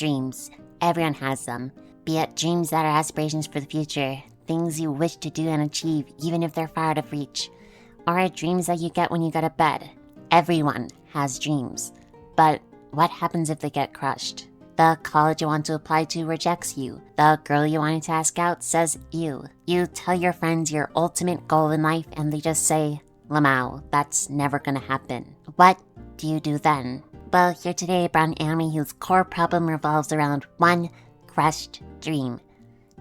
Dreams. Everyone has them. Be it dreams that are aspirations for the future, things you wish to do and achieve even if they're far out of reach, or dreams that you get when you go to bed. Everyone has dreams. But what happens if they get crushed? The college you want to apply to rejects you. The girl you wanted to ask out says ew. You tell your friends your ultimate goal in life and they just say, Lamau, that's never gonna happen. What do you do then? Well, here today about an anime whose core problem revolves around one crushed dream.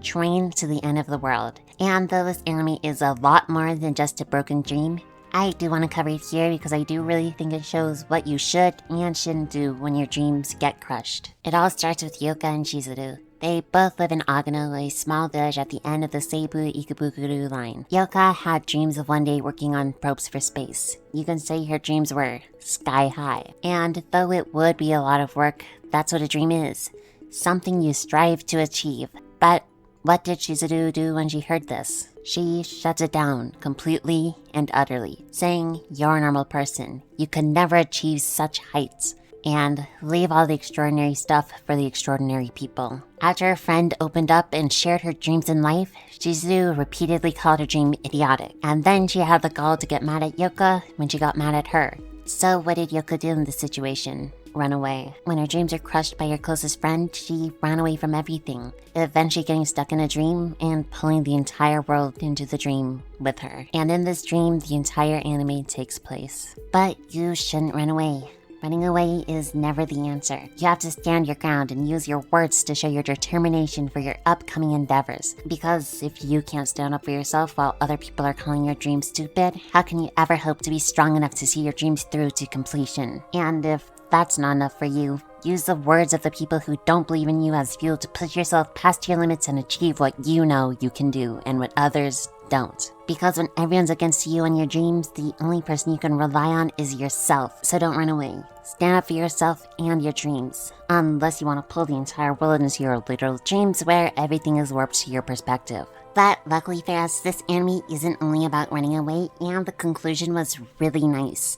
Train to the end of the world. And though this anime is a lot more than just a broken dream, I do want to cover it here because I do really think it shows what you should and shouldn't do when your dreams get crushed. It all starts with Yoka and Chizuru. They both live in Agano, a small village at the end of the Seibu Ikebukuro line. Yoka had dreams of one day working on probes for space. You can say her dreams were sky high. And though it would be a lot of work, that's what a dream is. Something you strive to achieve. But what did Chizuru do when she heard this? She shuts it down completely and utterly, saying, "You're a normal person. You can never achieve such heights." And leave all the extraordinary stuff for the extraordinary people. After her friend opened up and shared her dreams in life, Chizuru repeatedly called her dream idiotic. And then she had the gall to get mad at Yoka when she got mad at her. So what did Yoka do in this situation? Run away. When her dreams are crushed by her closest friend, she ran away from everything, eventually getting stuck in a dream and pulling the entire world into the dream with her. And in this dream, the entire anime takes place. But you shouldn't run away. Running away is never the answer. You have to stand your ground and use your words to show your determination for your upcoming endeavors. Because if you can't stand up for yourself while other people are calling your dreams stupid, how can you ever hope to be strong enough to see your dreams through to completion? And if that's not enough for you, use the words of the people who don't believe in you as fuel to push yourself past your limits and achieve what you know you can do and what others don't. Because when everyone's against you and your dreams, the only person you can rely on is yourself. So don't run away. Stand up for yourself and your dreams. Unless you want to pull the entire world into your literal dreams where everything is warped to your perspective. But luckily for us, this anime isn't only about running away, and the conclusion was really nice.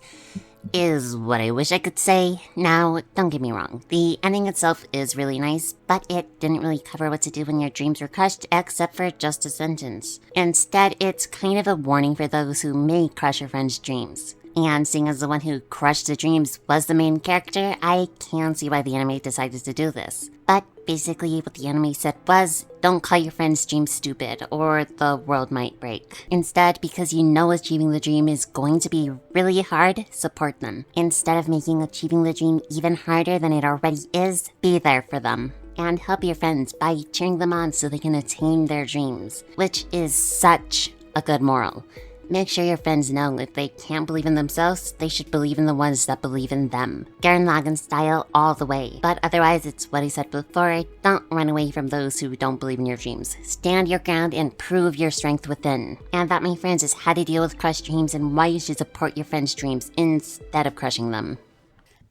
Is what I wish I could say. Now, don't get me wrong, the ending itself is really nice, but it didn't really cover what to do when your dreams were crushed except for just a sentence. Instead, it's kind of a warning for those who may crush your friend's dreams. And seeing as the one who crushed the dreams was the main character, I can see why the anime decided to do this. But basically what the anime said was, don't call your friend's dream stupid or the world might break. Instead, because you know achieving the dream is going to be really hard, support them. Instead of making achieving the dream even harder than it already is, be there for them. And help your friends by cheering them on so they can attain their dreams, which is such a good moral. Make sure your friends know if they can't believe in themselves, they should believe in the ones that believe in them. Gurren Lagann style all the way. But otherwise, it's what I said before, don't run away from those who don't believe in your dreams. Stand your ground and prove your strength within. And that, my friends, is how to deal with crushed dreams and why you should support your friends' dreams instead of crushing them.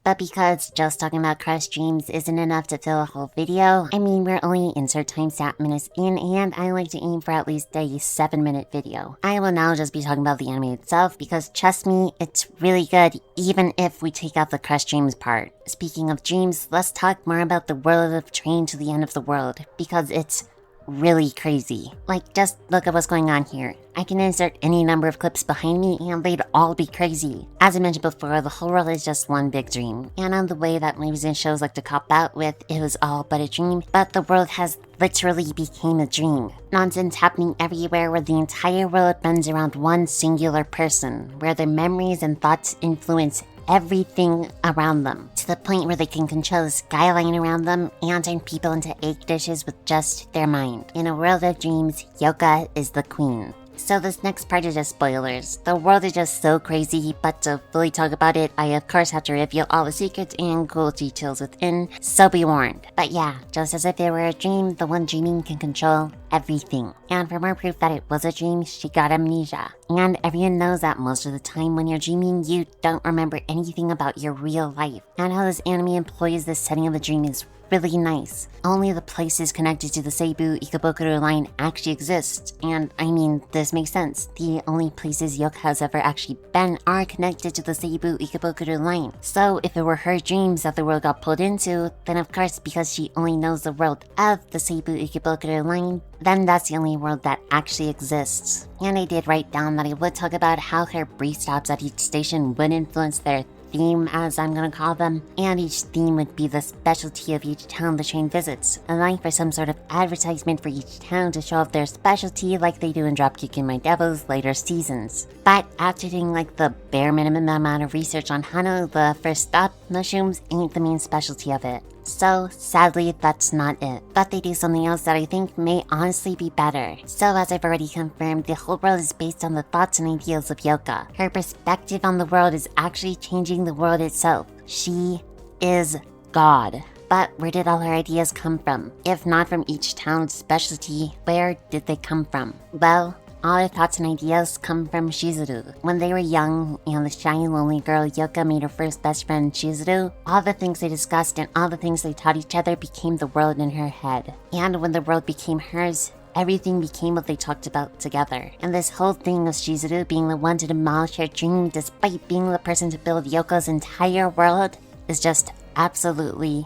But because just talking about crushed dreams isn't enough to fill a whole video, I mean we're only insert timestamp minutes in and I like to aim for at least a 7-minute video. I will now just be talking about the anime itself because trust me, it's really good even if we take out the crushed dreams part. Speaking of dreams, let's talk more about the world of Train to the End of the World because it's really crazy. Like, just look at what's going on here. I can insert any number of clips behind me and they'd all be crazy. As I mentioned before, the whole world is just one big dream. And on the way that movies and shows like to cop out with, it was all but a dream, but the world has literally became a dream. Nonsense happening everywhere where the entire world bends around one singular person, where their memories and thoughts influence everything around them, to the point where they can control the skyline around them and turn people into egg dishes with just their mind. In a world of dreams, Yoka is the queen. So this next part is just spoilers. The world is just so crazy, but to fully talk about it, I of course have to reveal all the secrets and cool details within, so be warned. But yeah, just as if it were a dream, the one dreaming can control everything. And for more proof that it was a dream, she got amnesia. And everyone knows that most of the time when you're dreaming, you don't remember anything about your real life. And how this anime employs this setting of a dream is really nice. Only the places connected to the Seibu Ikebukuro line actually exist, and I mean, this makes sense. The only places Yoka has ever actually been are connected to the Seibu Ikebukuro line. So if it were her dreams that the world got pulled into, then of course because she only knows the world of the Seibu Ikebukuro line, then that's the only world that actually exists. And I did write down that I would talk about how her brief stops at each station would influence their theme, as I'm gonna call them, and each theme would be the specialty of each town the train visits, allowing for some sort of advertisement for each town to show off their specialty like they do in Dropkicking My Devil's later seasons. But after doing like the bare minimum amount of research on Hano, the first stop, mushrooms ain't the main specialty of it. So, sadly, that's not it. But they do something else that I think may honestly be better. So, as I've already confirmed, the whole world is based on the thoughts and ideals of Yoka. Her perspective on the world is actually changing the world itself. She is God. But where did all her ideas come from? If not from each town's specialty, where did they come from? Well, all her thoughts and ideas come from Shizuru. When they were young and the shy and lonely girl Yoka made her first best friend Shizuru, all the things they discussed and all the things they taught each other became the world in her head. And when the world became hers, everything became what they talked about together. And this whole thing of Shizuru being the one to demolish her dream despite being the person to build Yoka's entire world is just absolutely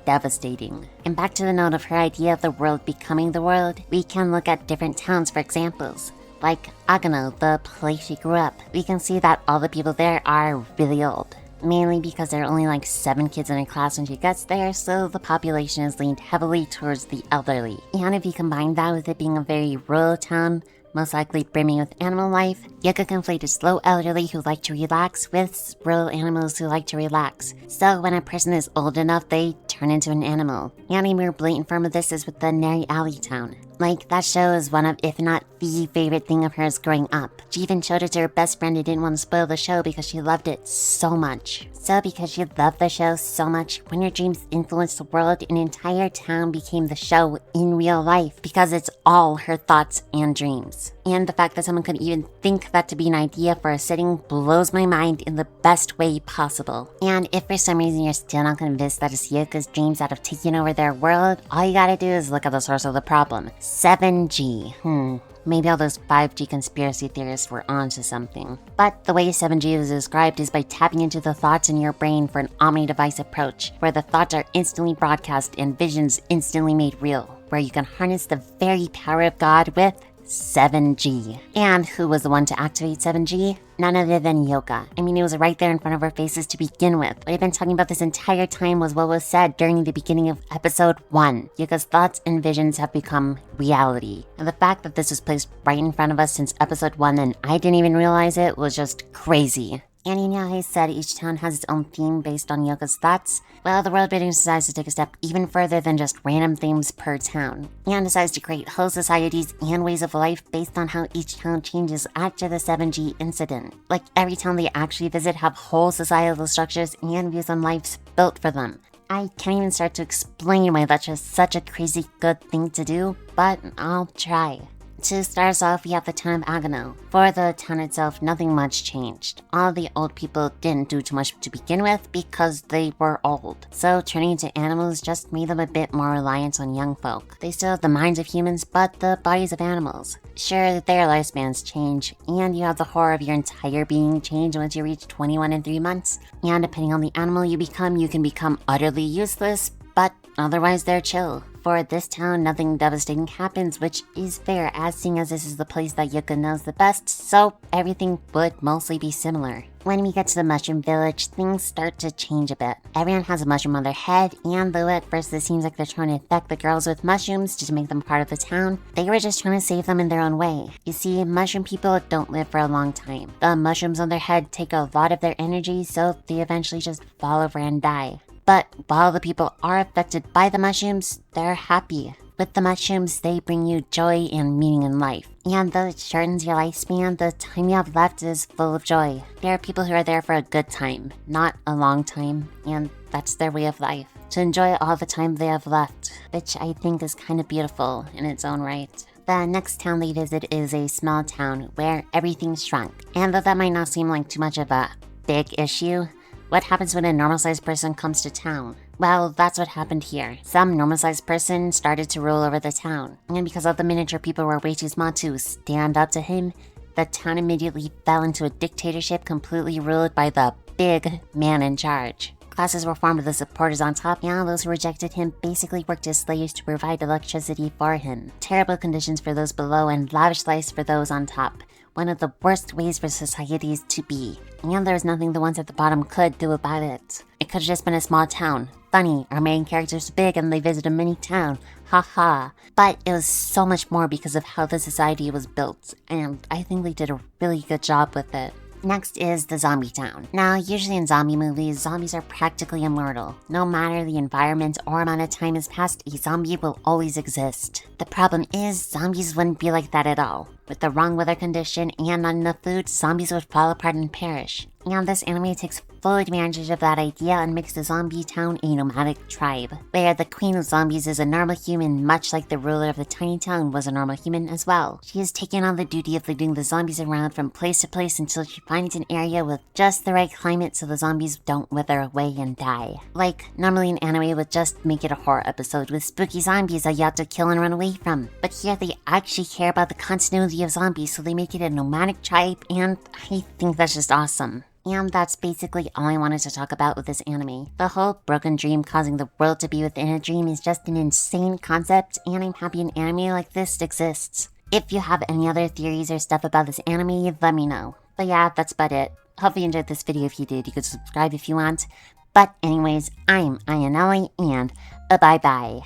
devastating. And back to the note of her idea of the world becoming the world, we can look at different towns for examples. Like Agano, the place she grew up. We can see that all the people there are really old. Mainly because there are only like 7 kids in a class when she gets there, so the population is leaned heavily towards the elderly. And if you combine that with it being a very rural town, most likely brimming with animal life, Yoka conflated slow elderly who like to relax with rural animals who like to relax. So when a person is old enough, they turn into an animal. And a more blatant form of this is with the Neri Alley town. Like, that show is one of, if not the favorite thing of hers growing up. She even showed it to her best friend who didn't want to spoil the show because she loved it so much. So because she loved the show so much, when her dreams influenced the world, an entire town became the show in real life because it's all her thoughts and dreams. And the fact that someone could even think that to be an idea for a setting blows my mind in the best way possible. And if for some reason you're still not convinced that it's Yoka's dreams that have taken over their world, all you gotta do is look at the source of the problem. 7G. Maybe all those 5G conspiracy theorists were onto something. But the way 7G is described is by tapping into the thoughts in your brain for an omni-device approach, where the thoughts are instantly broadcast and visions instantly made real, where you can harness the very power of God with 7G. And who was the one to activate 7G? None other than Yoka. I mean, it was right there in front of our faces to begin with. What I've been talking about this entire time was what was said during the beginning of episode 1. Yoka's thoughts and visions have become reality. And the fact that this was placed right in front of us since episode 1 and I didn't even realize it was just crazy. And you know how I said each town has its own theme based on Yoka's thoughts? Well, the world building decides to take a step even further than just random themes per town, and decides to create whole societies and ways of life based on how each town changes after the 7G incident. Like, every town they actually visit have whole societal structures and views on lives built for them. I can't even start to explain why that's just such a crazy good thing to do, but I'll try. To start us off, we have the town of Agano. For the town itself, nothing much changed. All the old people didn't do too much to begin with because they were old. So turning into animals just made them a bit more reliant on young folk. They still have the minds of humans, but the bodies of animals. Sure, their lifespans change, and you have the horror of your entire being change once you reach 21 and 3 months. And depending on the animal you can become utterly useless, but otherwise they're chill. For this town, nothing devastating happens, which is fair, as seeing as this is the place that Yoka knows the best, so everything would mostly be similar. When we get to the Mushroom Village, things start to change a bit. Everyone has a mushroom on their head, and though at first it seems like they're trying to infect the girls with mushrooms to make them part of the town, they were just trying to save them in their own way. You see, mushroom people don't live for a long time. The mushrooms on their head take a lot of their energy, so they eventually just fall over and die. But while the people are affected by the mushrooms, they're happy. With the mushrooms, they bring you joy and meaning in life. And though it shortens your lifespan, the time you have left is full of joy. There are people who are there for a good time, not a long time, and that's their way of life. To enjoy all the time they have left, which I think is kind of beautiful in its own right. The next town they visit is a small town where everything's shrunk. And though that might not seem like too much of a big issue, what happens when a normal-sized person comes to town? Well, that's what happened here. Some normal-sized person started to rule over the town, and because all the miniature people were way too small to stand up to him, the town immediately fell into a dictatorship completely ruled by the big man in charge. Classes were formed with the supporters on top, and those who rejected him basically worked as slaves to provide electricity for him. Terrible conditions for those below and lavish lives for those on top. One of the worst ways for societies to be. And there was nothing the ones at the bottom could do about it. It could have just been a small town. Funny, our main character's big and they visit a mini town. Haha. But it was so much more because of how the society was built, and I think they did a really good job with it. Next is the zombie town. Now, usually in zombie movies, zombies are practically immortal. No matter the environment or amount of time has passed, a zombie will always exist. The problem is, zombies wouldn't be like that at all. With the wrong weather condition and not enough food, zombies would fall apart and perish. And this anime takes full advantage of that idea and makes the zombie town a nomadic tribe, where the queen of zombies is a normal human, much like the ruler of the tiny town was a normal human as well. She has taken on the duty of leading the zombies around from place to place until she finds an area with just the right climate so the zombies don't wither away and die. Like, normally an anime would just make it a horror episode with spooky zombies that you have to kill and run away from. But here they actually care about the continuity of zombies, so they make it a nomadic tribe, and I think that's just awesome. And that's basically all I wanted to talk about with this anime. The whole broken dream causing the world to be within a dream is just an insane concept, and I'm happy an anime like this exists. If you have any other theories or stuff about this anime, let me know. But yeah, that's about it. Hope you enjoyed this video. If you did, you could subscribe if you want. But anyways, I'm Ayanelli, and bye-bye.